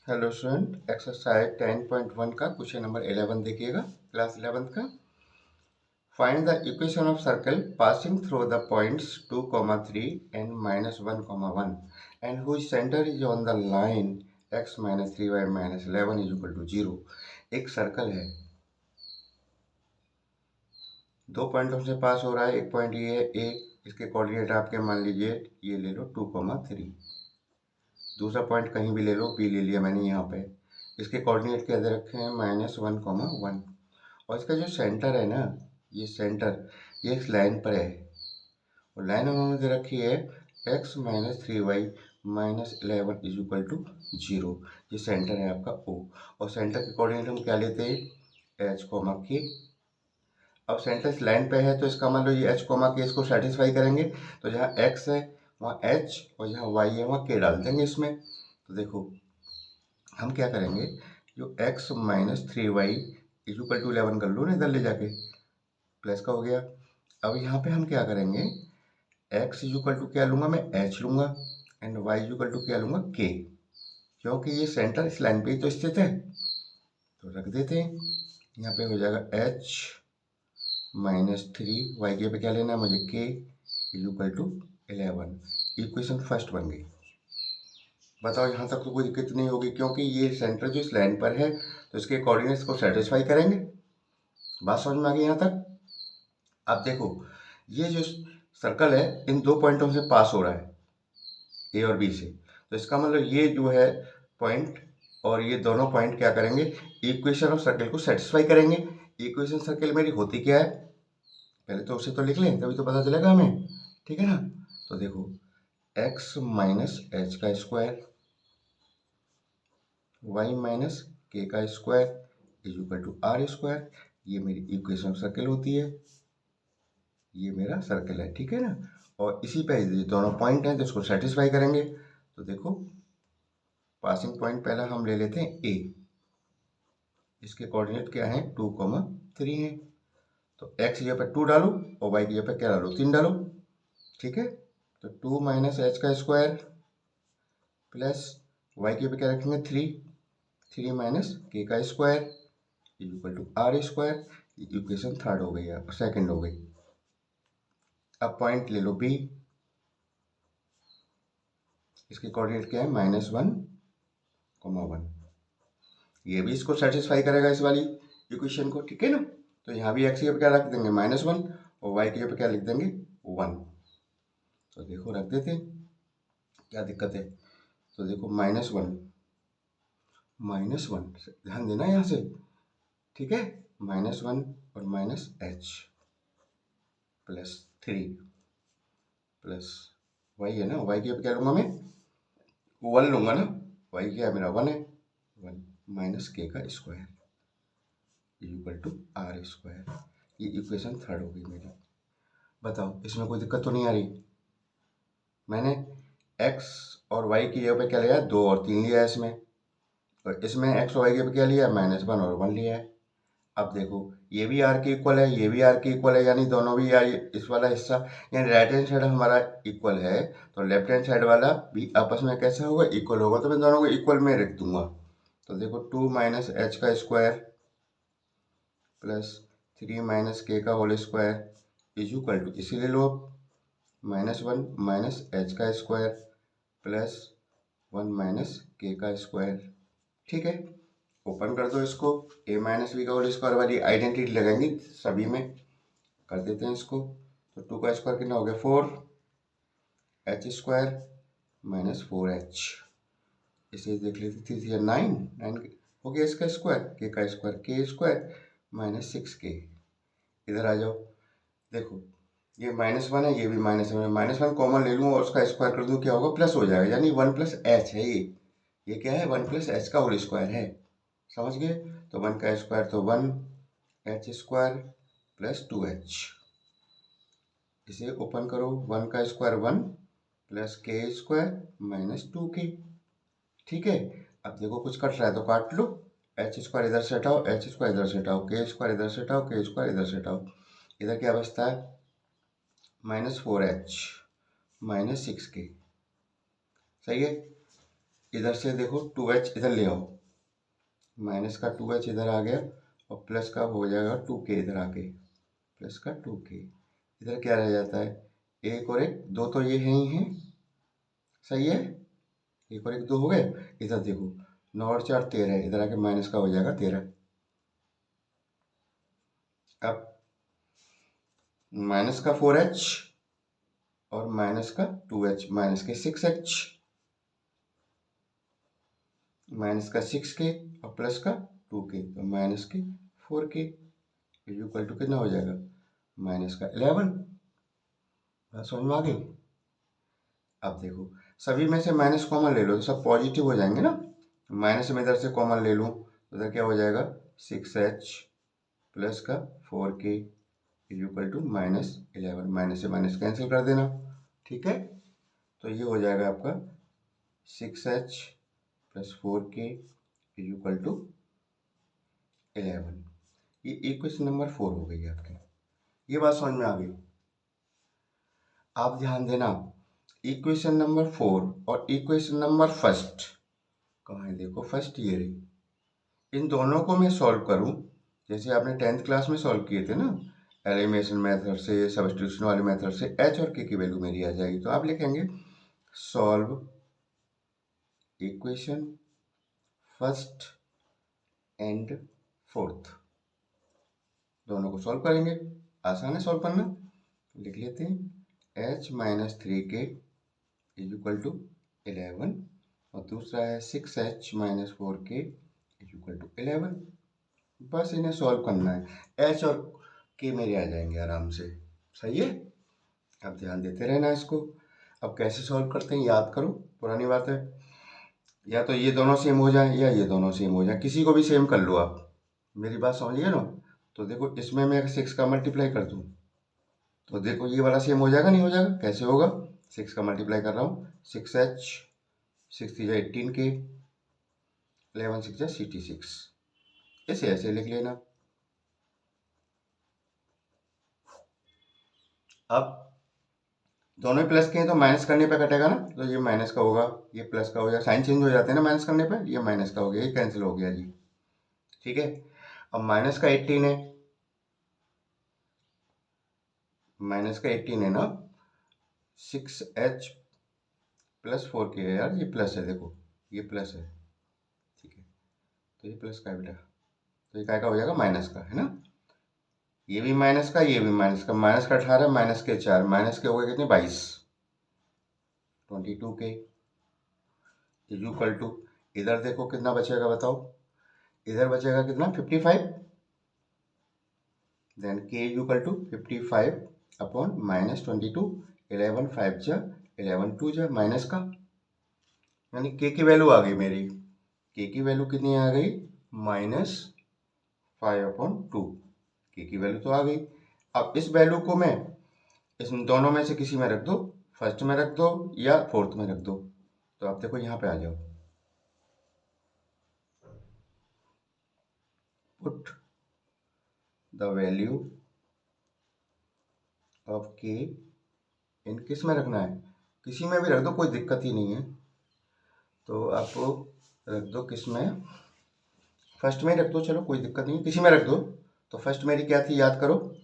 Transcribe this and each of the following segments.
Hello student, exercise 10.1 का question number 11 देखिएगा, class 11th का। Find the equation of circle passing through the points 2, 3 and -1, 1 and whose centre is on the line x - 3y - 11 is equal to 0। एक circle है, दो पॉइंटों से पास हो रहा है। एक पॉइंट ये है ए, इसके कोऑर्डिनेट आपके मान लीजिए ये ले लो 2, 3। दूसरा पॉइंट कहीं भी ले लो, बी ले लिया मैंने यहाँ पे। इसके कोऑर्डिनेट क्या दे रखे हैं, -1, 1। और इसका जो सेंटर है ना, ये सेंटर ये इस लाइन पर है, और लाइन उन्होंने दे रखी है x - 3y - 11 is equal to 0। ये सेंटर है आपका O, और सेंटर के कोऑर्डिनेट हम क्या लेते हैं, h, k। अब सेंटर इस लाइन पे है तो इसका मतलब ये h, k इसको सेटिस्फाई करेंगे। तो जहाँ x है वहाँ h, और जहाँ y है वहाँ k डाल देंगे इसमें। तो देखो हम क्या करेंगे, जो x - 3y is equal to 11 कर लो ना इधर ले जाके, प्लस का हो गया। अब यहाँ पे हम क्या करेंगे, x इज इक्वल टू क्या लूँगा मैं, h लूँगा, and y is equal to क्या लूँगा, k, क्योंकि ये सेंटर इस लाइन पे ही तो स्थित है। तो रख देते हैं, यहाँ पे हो जाएगा h - 3, y के पे क्या लेना है मुझे, k is equal to 11। Equation first बन गई। बताओ यहाँ तक तो कोई दिक्कत नहीं होगी, क्योंकि ये सेंटर जो इस लाइन पर है तो इसके कोऑर्डिनेट्स को सेटिस्फाई करेंगे। बात समझ में आ गई यहाँ तक। अब देखो, ये जो सर्कल है इन दो पॉइंटों से पास हो रहा है, ए और बी से। तो इसका मतलब ये जो है पॉइंट और ये दोनों पॉइंट क्या करेंगे, इक्वेशन ऑफ सर्कल को सेटिस्फाई करेंगे। इक्वेशन सर्कल मेरी होती क्या है, पहले तो उसे तो लिख लें तभी तो पता चलेगा हमें, ठीक है ना। तो देखो x - h का स्क्वायर, y - k का square is equal to r square. ये मेरी इक्वेशन ऑफ सर्कल होती है, ये मेरा सर्कल है, ठीक है ना। और इसी पे ये दोनों पॉइंट हैं तो इसको सेटिस्फाई करेंगे। तो देखो पासिंग पॉइंट पहला हम ले लेते हैं ए, इसके कोऑर्डिनेट क्या है 2, 3 है। तो x की जगह पर 2 डालो और y की जगह पर क्या डालो, 3 डालो, ठीक है। तो 2 - h का स्क्वायर प्लस y की जगह पर क्या रखेंगे 3, 3 - k का square is equal to r square. Equation third हो गई है, सेकंड हो गई। अब पॉइंट ले लो बी, इसके कोऑर्डिनेट क्या है -1, 1। ये भी इसको सेटिस्फाई करेगा इस वाली इक्वेशन को, ठीक है ना। तो यहाँ भी x की जगह क्या रख देंगे -1 और y की जगह क्या लिख देंगे 1। तो देखो रख देते हैं, क्या दिक्कत है। तो देखो -1, ध्यान देना यहाँ से, ठीक है। -1 और -h प्लस 3 प्लस y है ना, y की जगह क्या लूँगा मैं 1 लूँगा ना, y क्या है मेरा 1 है, 1 - k का square equal to r square. ये इक्वेशन थर्ड हो गई मेरी। बताओ इसमें कोई दिक्कत तो नहीं आ रही। मैंने x और y की जगह पे क्या लिया है, 2 और 3 लिया है इसमें, और इसमें x और y की जगह पे क्या लिया है, -1 और 1 लिया है। अब देखो ये भी r के इक्वल है, ये भी r के इक्वल है, यानी दोनों भी इस वाला हिस्सा, यानी राइट हैंड साइड हमारा इक्वल है, तो लेफ्ट हैंड साइड वाला भी आपस में कैसा होगा, इक्वल होगा। तो मैं दोनों को इक्वल में रख दूंगा। तो देखो 2 - h का स्क्वायर प्लस 3 - k का whole square is equal to, इसीलिए लो -1 - h का स्क्वायर प्लस 1 - k का स्क्वायर, ठीक है। ओपन कर दो इसको, a - b का होल स्क्वायर वाली आइडेंटिटी लगाएंगे सभी में, कर देते हैं इसको। तो 2 का स्क्वायर कितना हो गया 4, h स्क्वायर -4h, इसे देख लेते 3 या 9 हो गया इसका स्क्वायर, k स्क्वायर -6k। इधर आ जाओ, देखो ये -1 है, ये भी -1 है, -1 कॉमन ले लूँ और उसका स्क्वायर कर दूँ, क्या होगा प्लस हो जाएगा, यानी 1 + h है ये क्या है 1 + h का होल स्क्वायर है, समझ गए। तो 1 का स्क्वायर तो 1, h स्क्वायर प्लस 2h, इसे ओपन करो, 1 का square 1 plus k square -2k, ठीक है। अब देखो कुछ कट रहा है तो काट लो, h स्क्वायर इधर से हटाओ, h स्क्वायर इधर से हटाओ, k स्क्वायर इधर से हटाओ, k स्क्वायर इधर से हटाओ, इधर क्या बचता है -4h -6k, सही है। इधर से देखो 2h इधर ले आओ, माइनस का 2h इधर आ गया और प्लस का हो जाएगा 2k इधर आके, प्लस का 2k इधर क्या रह जाता है, एक और एक दो तो ये है ही है, सही है, एक और एक दो हो गए। इधर देखो 9 और 4 13, इधर आके माइनस का हो जाएगा 13। अब माइनस का 4h और माइनस का 2h, माइनस के 6h, माइनस का 6k और प्लस का 2k, तो माइनस के 4k इक्वल टू कितना हो जाएगा, माइनस का 11। बात समझ में आ गई। अब देखो सभी में से माइनस कॉमन ले लो तो सब पॉजिटिव हो जाएंगे ना, माइनस में इधर से कॉमन ले लूँ तो इधर क्या हो जाएगा 6h प्लस का 4k equal to minus 11, minus से माइनस कैंसिल कर देना, ठीक है। तो ये हो जाएगा आपका 6h plus 4k equal to 11। ये इक्वेशन नंबर 4 हो गई आपकी, ये बात समझ में आ गई। आप ध्यान देना, इक्वेशन नंबर 4 और इक्वेशन नंबर फर्स्ट कहाँ है, देखो फर्स्ट ये रही, इन दोनों को मैं सॉल्व करूं जैसे आपने 10th क्लास में सॉल्व किए थे ना, एलिमिनेशन मेथड से, सब्स्टिट्यूशन वाले मेथड से, h और k की वैल्यू मेरी आ जाएगी। तो आप लिखेंगे solve equation first and fourth, दोनों को सॉल्व करेंगे, आसान है सॉल्व करना। लिख लेते हैं h minus 3k is equal to 11 और दूसरा है 6h minus 4k is equal to 11। बस इन्हें सॉल्व करना है, h और k मेरे आ जाएंगे आराम से, सही है। अब ध्यान देते रहना इसको। अब कैसे सॉल्व करते हैं याद करो, पुरानी बात है, या तो ये दोनों सेम हो जाए या ये दोनों सेम हो जाए, किसी को भी सेम कर लो आप, मेरी बात समझिए ना। तो देखो इसमें मैं 6 का मल्टीप्लाई कर दूँ तो देखो ये वाला सेम हो जाएगा, नहीं हो जाएगा, कैसे होगा, 6 का मल्टीप्लाई कर रहा हूँ, 6h 6 3 18k 11 6 66, ऐसे ऐसे लिख लेना। अब दोनों ही प्लस के हैं तो माइनस करने पे कटेगा ना, तो ये माइनस का होगा, ये प्लस का हो जाएगा, साइन चेंज हो जाते हैं ना माइनस करने पे, ये माइनस का हो गया, ये कैंसिल हो गया जी, ठीक है। अब माइनस का 18 है, माइनस का 18 है ना, 6h प्लस 4k है यार, ये प्लस है, देखो ये प्लस है, ठीक है, तो ये प्लस का है बेटा, तो ये क्या हो जाएगा माइनस का, है ना, ये भी माइनस का, ये भी माइनस का, माइनस का 18 माइनस के 4, माइनस के हो गए कितने 22, 22k इक्वल टू, इधर देखो कितना बचेगा बताओ, इधर बचेगा कितना 55, then k equal to 55 upon minus 22, 11 5 जा 11 2 जा माइनस का, यानी k की वैल्यू आ गई मेरी, k की वैल्यू कितनी आ गई -5/2, k की वैल्यू तो आ गई। अब इस वैल्यू को मैं इस दोनों में से किसी में रख दो, फर्स्ट में रख दो या फोर्थ में रख दो, तो आप देखो यहाँ पे आ जाओ, put the value of k इन किस में रखना है, किसी में भी रख दो, कोई दिक्कत ही नहीं है। तो आपको रख दो किस में, फर्स्ट में रख दो, चलो कोई दिक्कत नहीं, किसी में रख दो। तो फर्स्ट मेरी क्या थी याद करो,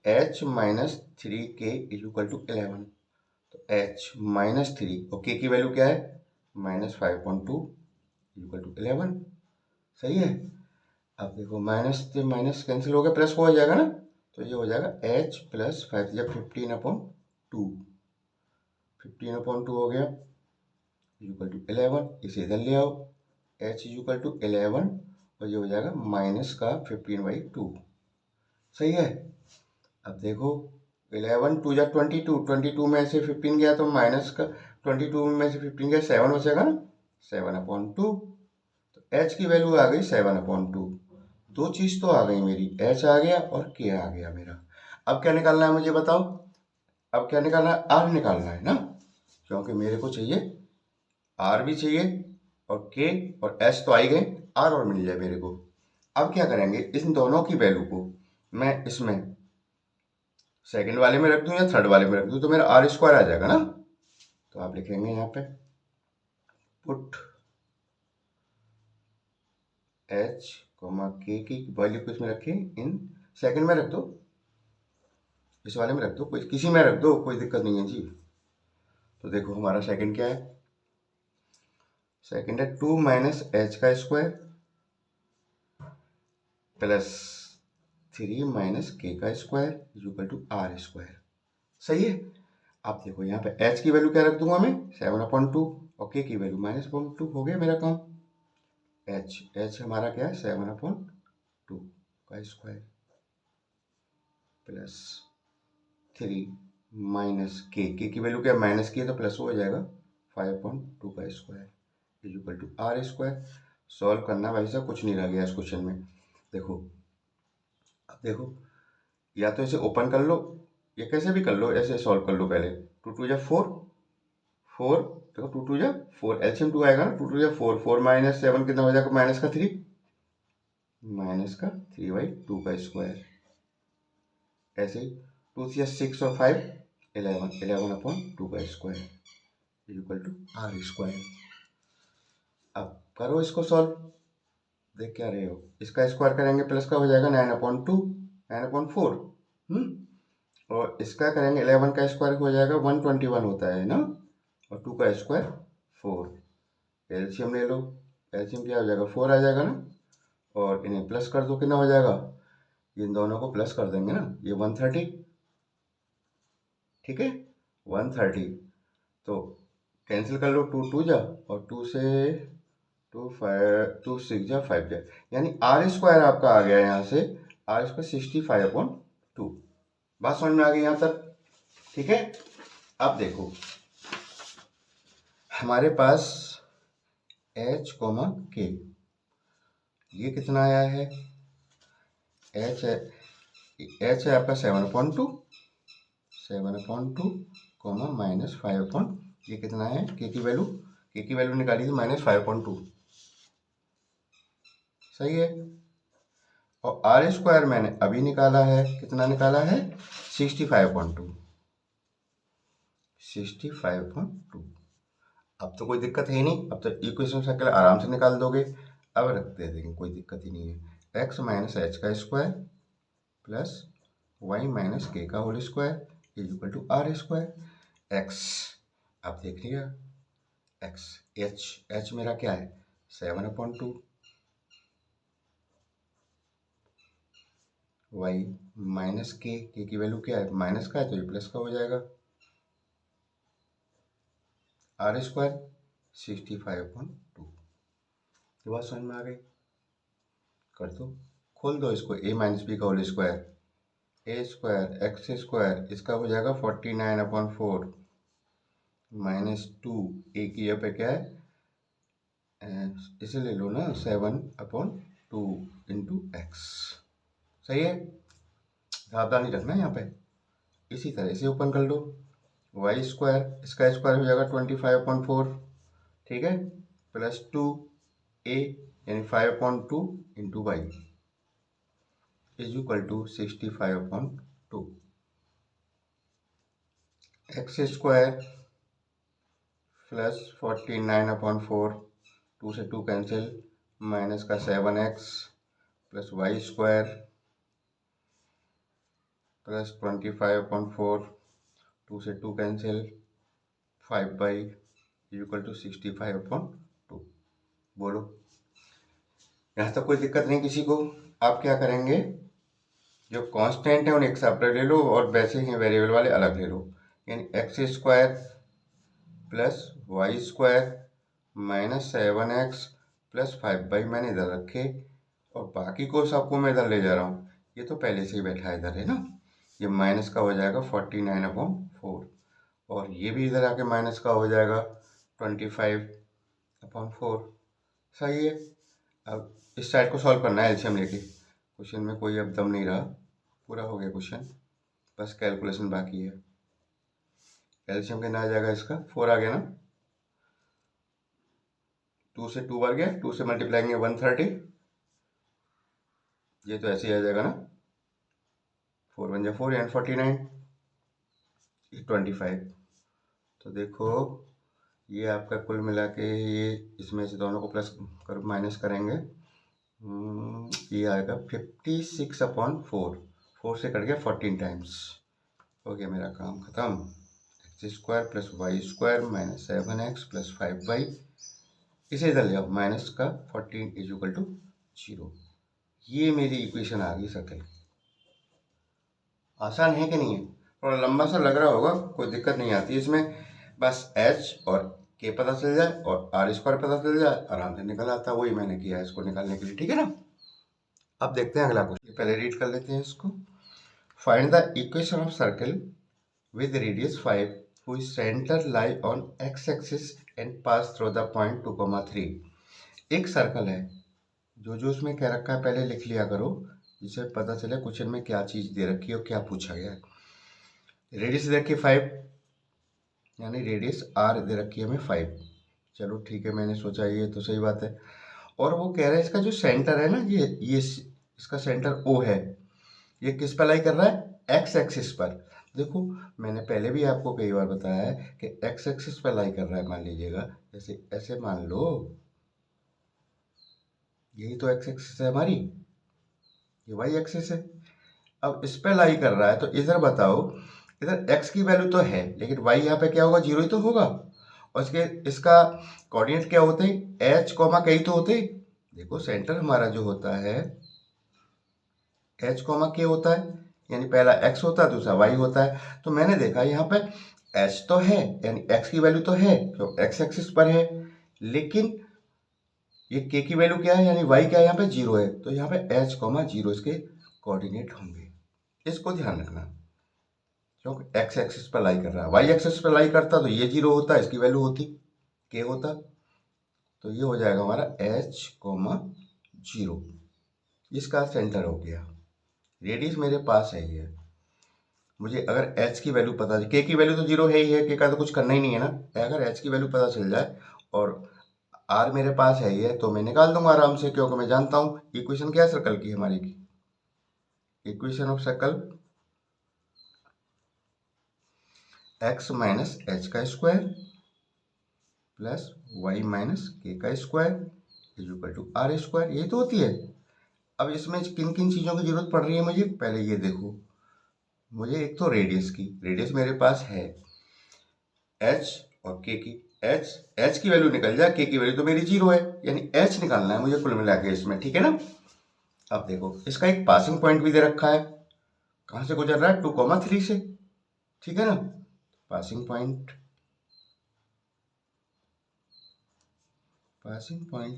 h minus 3k is equal to 11, तो h माइनस 3 और k की वैल्यू क्या है -5/2 इक्वल टू 11, सही है। अब देखो माइनस से माइनस कैंसिल हो गया, प्लस को हो जाएगा ना, तो ये हो जाएगा h प्लस 5 जब 15/2, 15/2 हो गया इक्वल टू 11, इसे इधर ले आओ, h इक्वल टू 11 और ये हो जाएगा माइनस का 15/2, सही है। अब देखो 11 2 जा 22, 22 में से 15 गया तो माइनस का 22 में से 15 गया 7 बचेगा ना, 7/2, तो h की वैल्यू आ गई 7/2, दो चीज तो आ गई मेरी, h आ गया और k आ गया मेरा। अब क्या निकालना है मुझे बताओ, अब क्या निकालना है, r निकालना है ना, क्योंकि मेरे को चाहिए r भी चाहिए और k और h तो आ ही गए, r और मिल जाए मेरे को। अब क्या करेंगे, इन दोनों की वैल्यू को मैं इसमें सेकंड वाले में रख दूं या थर्ड वाले में रख दूं, तो मेरा r स्क्वायर आ जाएगा ना। तो आप लिखेंगे यहाँ पे पुट h k की वैल्यू किस में रखें, इन सेकंड में रख दो, इस वाले में रख दो, कोई किसी में रख दो, कोई दिक्कत नहीं है जी। तो देखो हमारा सेकंड क्या है, सेकंड है 2 माइनस एच का स्क्वायर प्लस 3 माइनस के का square equal to R square. सही है। अब देखो यहाँ पे h की वैल्यू क्या रख दूंगा मैं, 7/2 और k की वैल्यू -2 हो गया मेरा काम। h हमारा क्या है, 7/2 का स्क्वायर प्लस 3 माइनस के की वैल्यू क्या, माइनस की है तो प्लस हो जाएगा, 5/2 का square equal to R square. Solve करना भाई साहब, कुछ नहीं रह गया इस क्वेश्चन में। देखो अब देखो, या तो इसे ओपन कर लो या कैसे भी कर लो, ऐसे सॉल्व कर लो पहले। 2 2 जा 4, 4 देखो 2 2 जा 4, एलसीएम 2 आएगा ना, 2 2 जा 4, 4 माइनस 7 कितना हो जाएगा, माइनस का 3, माइनस का 3/2 का स्क्वायर। ऐसे ही 2 से 6 और 5 11, 11/2 का square equal to R square. अब करो इसको सॉल्व, देख क्या रहे हो, इसका स्क्वायर करेंगे प्लस का हो जाएगा 9/2, 9/4, और इसका करेंगे 11 का स्क्वायर हो जाएगा 121 होता है ना, और 2 का स्क्वायर 4। एलसीएम ले लो, एलसीएम क्या हो जाएगा, 4 आ जाएगा ना, और इन्हें प्लस कर दो, कितना हो जाएगा, इन दोनों को प्लस कर देंगे ना, ये 130, ठीक है 130। तो कैंसिल कर लो, 2 2 जा, और 2 से 2 6 जा 5 जा, यानी आर स्क्वायर आपका आ गया यहाँ से, आर स्क्वायर 65/2। बात समझ में आ गई यहाँ तक, ठीक है। अब देखो हमारे पास h, k, ये कितना आया है, h है आपका 7/2, 7/2 -5, ये कितना है, k की वैल्यू निकाली थी -5/2, सही है। और आर स्क्वायर मैंने अभी निकाला है, कितना निकाला है, 65/2, 65/2। अब तो कोई दिक्कत है नहीं, अब तो इक्वेशन सर्कल आराम से निकाल दोगे। अब रखते हैं, देखें कोई दिक्कत ही नहीं है, x माइनस एच का square plus y minus K का whole square equal to R square. x अब देख लिया, x h मेरा क्या है, 7/2, y माइनस के की वैल्यू क्या है, माइनस का है तो ये प्लस का हो जाएगा, आर स्क्वायर 65/2। ये बात समझ में आ गई, कर दो, खोल दो इसको, a माइनस बी का होल स्क्वायर, ए स्क्वायर एक्स स्क्वायर, इसका हो जाएगा 49/4 -2, ए की यहाँ पे क्या है, इसे ले लो ना, 7/2 इंटू एक्स। सही है, सावधानी रखना यहाँ पे। इसी तरह से ओपन कर लो, वाई स्क्वायर, इसका स्क्वायर हो जाएगा 25/4, ठीक है, प्लस 2a यानी 5/2 into Y is equal to 65/2। X square plus 49/4, 2 से 2 कैंसिल, माइनस का 7x plus Y square plus 25/4, 2 से 2 कैंसिल, 5 इक्वल टू 65/2। बोलो, यहाँ तक कोई दिक्कत नहीं किसी को। आप क्या करेंगे, जो कांस्टेंट है उन्हें एक सेपरेट ले लो और वैसे ही वेरिएबल वाले अलग ले लो, यानी X square plus Y square minus 7x plus 5 मैंने इधर रखे, और बाकी को सबको मैं इधर ले जा रहा हूँ, ये तो पहले से ही बैठा है इधर, है ना, ये माइनस का हो जाएगा 49/4, और ये भी इधर आके माइनस का हो जाएगा 25/4। सही है। अब इस साइड को सॉल्व करना है एलसीएम लेके, क्वेश्चन में कोई अब दम नहीं रहा, पूरा हो गया क्वेश्चन, बस कैलकुलेशन बाकी है। एलसीएम कितना आ जाएगा इसका, 4 आ गया ना, 2 से 2 बार गया, 2 से मल्टीप्लाई करेंगे 130, ये तो ऐसे ही आ जाएगा ना, 4 1 4 यानी 49, 25। तो देखो ये आपका कुल मिला के ये इसमें से दोनों को प्लस कर माइनस करेंगे, ये आएगा 56/4। 4 से कट गया 14 टाइम्स। हो गया मेरा काम ख़त्म। x² + y² - 7x + 5y, इसे इधर ले आओ, माइनस का 14 = 0। ये मेरी इक्वेशन आ गई सर्कल। आसान है कि नहीं है? थोड़ा लंबा सा लग रहा होगा, कोई दिक्कत नहीं आती इसमें। बस h और k पता चल जाए और r² पता चल जाए, आराम से निकल आता है। वही मैंने किया है इसको निकालने के लिए, ठीक है ना। अब देखते हैं अगला क्वेश्चन, पहले रीड कर लेते हैं इसको। Find the equation of circle with radius 5 whose center lie on x-axis and pass through the point 2,3। एक सर्कल है, जो जो उसमें क्या रखा है पहले लिख लिया करो, जिससे पता चले क्वेश्चन में क्या चीज़ दे रखी है और क्या पूछा गया है। रेडियस दे रखी है 5, यानी रेडियस r दे रखी है हमें 5। चलो ठीक है, मैंने सोचा ये तो सही बात है। और वो कह रहा है इसका जो सेंटर है ना, ये इसका सेंटर O है, ये किस पर लाई कर रहा है? एक्स एक्सिस पर। देखो मैंने पहले भी आपको कई बार बताया है कि एक्स एक्सिस पर लाई कर रहा है। मान लीजिएगा जैसे ऐसे मान लो, यही तो एक्स एक्सिस है हमारी, ये वाई एक्सिस है। अब इस पे लाई कर रहा है, तो इधर बताओ, इधर x की वैल्यू तो है, लेकिन y यहाँ पे क्या होगा? 0 ही तो होगा। और इसका कोऑर्डिनेट क्या होते हैं? h, k तो होते हैं। देखो सेंटर हमारा जो होता है h, k होता है, यानी पहला x होता है, दूसरा y होता है। तो मैंने देखा यहाँ पे h तो है, यानी x की वैल्यू तो है, तो x एक्सिस पर है, लेकिन ये k की वैल्यू क्या है, यानी y क्या है यहाँ पे? 0 है। तो यहाँ पे h, 0 इसके कोऑर्डिनेट होंगे। इसको ध्यान रखना, क्योंकि x एक्सिस पर लाई कर रहा है। y एक्सिस पर लाई करता तो ये 0 होता, इसकी वैल्यू होती k होता। तो ये हो जाएगा हमारा h, 0। इसका सेंटर हो गया। रेडियस मेरे पास है ये। मुझे अगर h की वैल्यू पता, k की वैल्यू तो 0 है ही है, k का तो कुछ करना ही नहीं है ना। अगर h की वैल्यू पता चल जाए और r मेरे पास है ये, तो मैं निकाल दूंगा आराम से, क्योंकि मैं जानता हूँ इक्वेशन क्या है सर्कल की हमारी की। Equation of circle x - h का स्क्वायर प्लस y - k का स्क्वायर = r²। यही तो होती है। अब इसमें किन किन चीज़ों की जरूरत पड़ रही है मुझे, पहले ये देखो। मुझे एक तो रेडियस की, रेडियस मेरे पास है h और k की। h की वैल्यू निकल जाए, k की वैल्यू तो मेरी 0 है, यानी h निकालना है मुझे कुल मिला के इसमें, ठीक है ना। अब देखो इसका एक पासिंग पॉइंट भी दे रखा है, कहाँ से गुजर रहा है? 2,3 से, ठीक है ना। पासिंग पॉइंट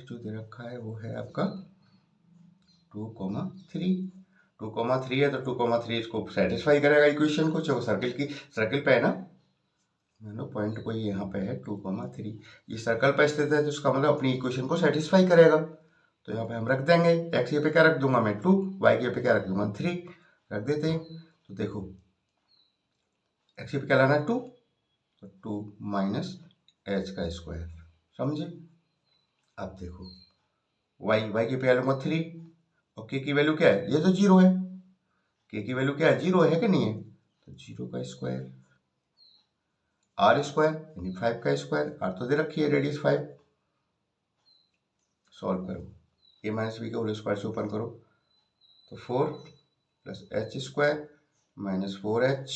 जो दे रखा है वो है आपका 2,3। 2,3 है तो 2,3 इसको सेटिस्फाई करेगा इक्वेशन को, जो सर्कल पे है ना। मान पॉइंट कोई यहाँ पे है 2,3, ये सर्कल पे स्थित है, तो इसका मतलब अपनी इक्वेशन को सेटिस्फाई करेगा। तो यहाँ पे हम रख देंगे, एक्स पे क्या रख दूंगा मैं? 2, वाई पे क्या रख दूंगा? 3 रख देते हैं। तो देखो एक्स पे क्या लाना है? 2, तो 2 - h का स्क्वायर, समझे। अब देखो वाई की पे लूंगा 3, और के की वैल्यू क्या है? ये तो 0 है। के की वैल्यू क्या है? 0 है कि नहीं है? तो 0 का स्क्वायर, r² यानी 5 का स्क्वायर, r तो दे रखी है रेडियस 5। सॉल्व करो, a - b के होल स्क्वायर से ओपन करो, तो 4 + h² - 4h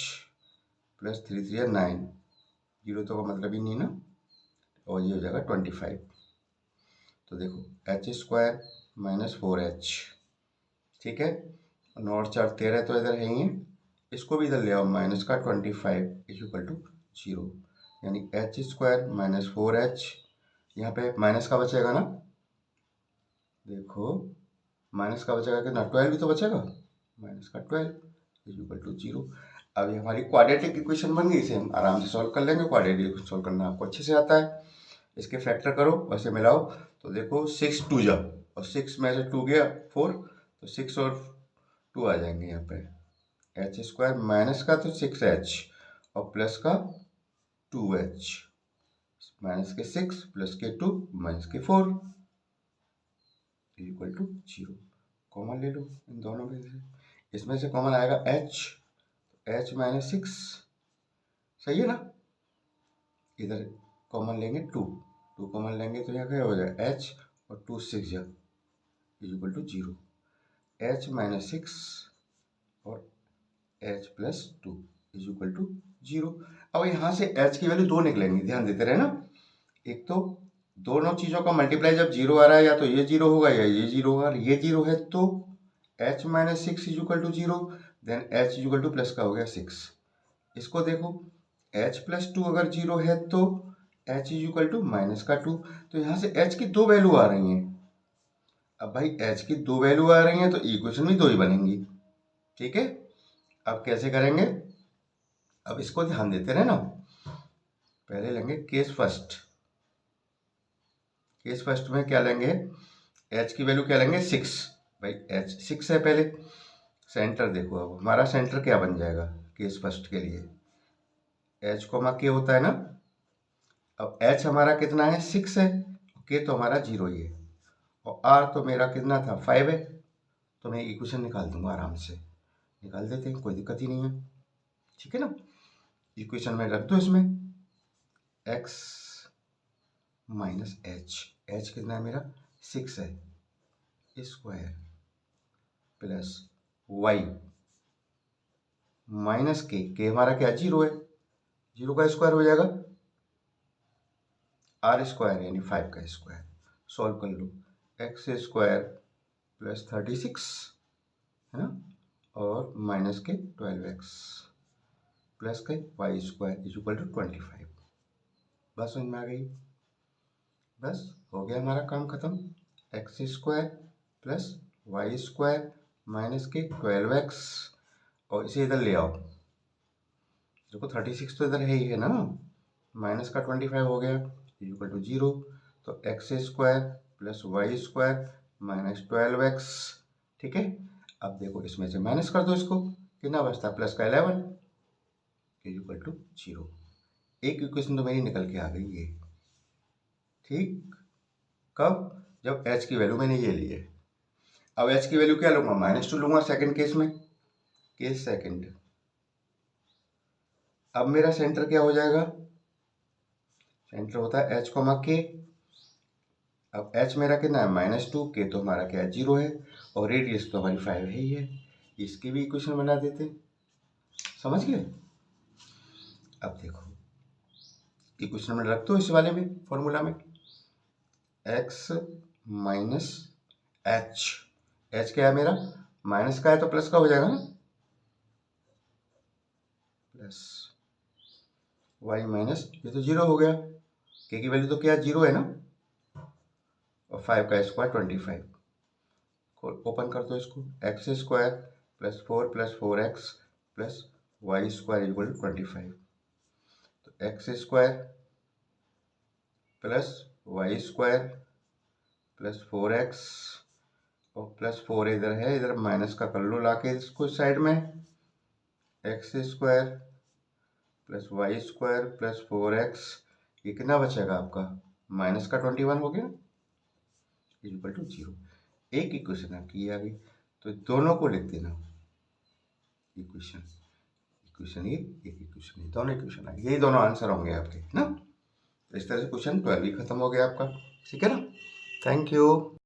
+ 3 3 9, 0 तो का मतलब ही नहीं ना, और ये हो जाएगा 25। तो देखो h² - 4h, ठीक है। 9 और 4 13, तो इधर है ही है, इसको भी इधर ले आओ, माइनस का 25 = 0, यानी h² - 4h, यहाँ पे माइनस का बचेगा ना, देखो माइनस का बचेगा कितना? 12 भी तो बचेगा, माइनस का 12 = 0। अब ये हमारी क्वाड्रेटिक इक्वेशन बन गई, इसे हम आराम से सॉल्व कर लेंगे। क्वाड्रेटिक इक्वेशन सॉल्व करना आपको अच्छे से आता है। इसके फैक्टर करो, वैसे मिलाओ, तो देखो 6 2 जा, और 6 में से 2 गया 4, तो 6 और 2 आ जाएंगे यहाँ पे। h² माइनस का तो 6h और प्लस का 2h, माइनस के 6 प्लस के 2 माइनस के 4 = 0। कॉमन ले लो इन दोनों में से, इसमें से कॉमन आएगा h - 6, सही है ना। इधर कॉमन लेंगे 2 कॉमन लेंगे तो यहाँ क्या हो जाएगा एच और 2 6 जा is equal to 0, H minus 6 और H plus 2 is equal to 0। अब यहाँ से एच की वैल्यू 2 निकलेंगी, ध्यान देते रहे ना। एक तो दोनों चीज़ों का मल्टीप्लाई जब 0 आ रहा है या तो ये 0 होगा या ये 0 होगा, ये 0 है तो H minus 6 is equal to 0, then H is equal to plus का हो गया 6। इसको देखो h प्लस 2 अगर 0 है तो h is equal to minus का 2, तो यहाँ से h की 2 वैल्यू आ रही हैं। अब भाई h की 2 वैल्यू आ रही हैं तो इक्वेशन भी 2 ही बनेंगी, ठीक है। अब कैसे करेंगे, अब इसको ध्यान देते रहे ना। पहले लेंगे केस फर्स्ट। केस फर्स्ट में क्या लेंगे, h की वैल्यू क्या लेंगे 6, भाई h 6 है पहले। सेंटर देखो, अब हमारा सेंटर क्या बन जाएगा केस फर्स्ट के लिए, h कोमा k होता है ना। अब h हमारा कितना है 6 है, k तो हमारा 0 ही है, और r तो मेरा कितना था 5 है, तो मैं इक्वेशन निकाल दूंगा आराम से। निकाल देते हैं, कोई दिक्कत ही नहीं है, ठीक है ना। इक्वेशन में रख दो इसमें x माइनस h कितना है मेरा 6 है, square plus y minus k हमारा क्या 0 है, 0 का स्क्वायर हो जाएगा r स्क्वायर यानी 5 का स्क्वायर। सॉल्व कर लो, एक्स स्क्वायर प्लस 36 है ना, और माइनस के 12x प्लस के Y square is equal to 25। बस समझ में आ गई, बस हो गया हमारा काम खत्म। X square plus Y square minus के 12x, और इसे इधर ले आओ, देखो 36 तो इधर है ही है ना, माइनस का 25 हो गया इज इक्वल टू 0, तो X square plus Y square minus 12x, ठीक है। अब देखो इसमें से माइनस कर दो, इसको कितना बचता है प्लस का 11 इज इक्वल टू 0। एक इक्वेशन तो मेरी निकल के आ गई है, ठीक। कब, जब h की वैल्यू मैंने ये ली है। अब h की वैल्यू क्या लूंगा -2 लूंगा सेकंड केस में, केस सेकंड। अब मेरा सेंटर क्या हो जाएगा, सेंटर होता है h कोमा k। अब h मेरा कितना है -2, k तो हमारा क्या है 0 है, और रेडियस तो हमारी 5 है ही है। इसकी भी इक्वेशन बना देते, समझ गए। अब देखो इक्वेशन में रख दो इस वाले में, फॉर्मूला में x माइनस h क्या है मेरा माइनस का है तो प्लस का हो जाएगा ना, प्लस y माइनस ये तो 0 हो गया, k की वैल्यू तो क्या 0 है ना, और 5 का स्क्वायर 25। ओपन कर दो इसको, X square plus 4 plus 4x plus Y square equal to 25। तो X square plus Y square plus 4x और प्लस 4 इधर है, इधर माइनस का कर लो लाके इसको साइड में, X square plus Y square plus 4x, ये कितना बचेगा आपका माइनस का 21 हो गया इक्वल टू 0। एक इक्वेशन आपकी आ गई, तो दोनों को लिख देना, इक्वेशन ये एक इक्वेशन ये, दोनों इक्वेशन आ गई, यही दोनों आंसर होंगे आपके ना। तो इस तरह से क्वेश्चन 12 ही खत्म हो गया आपका, ठीक है ना। Thank you.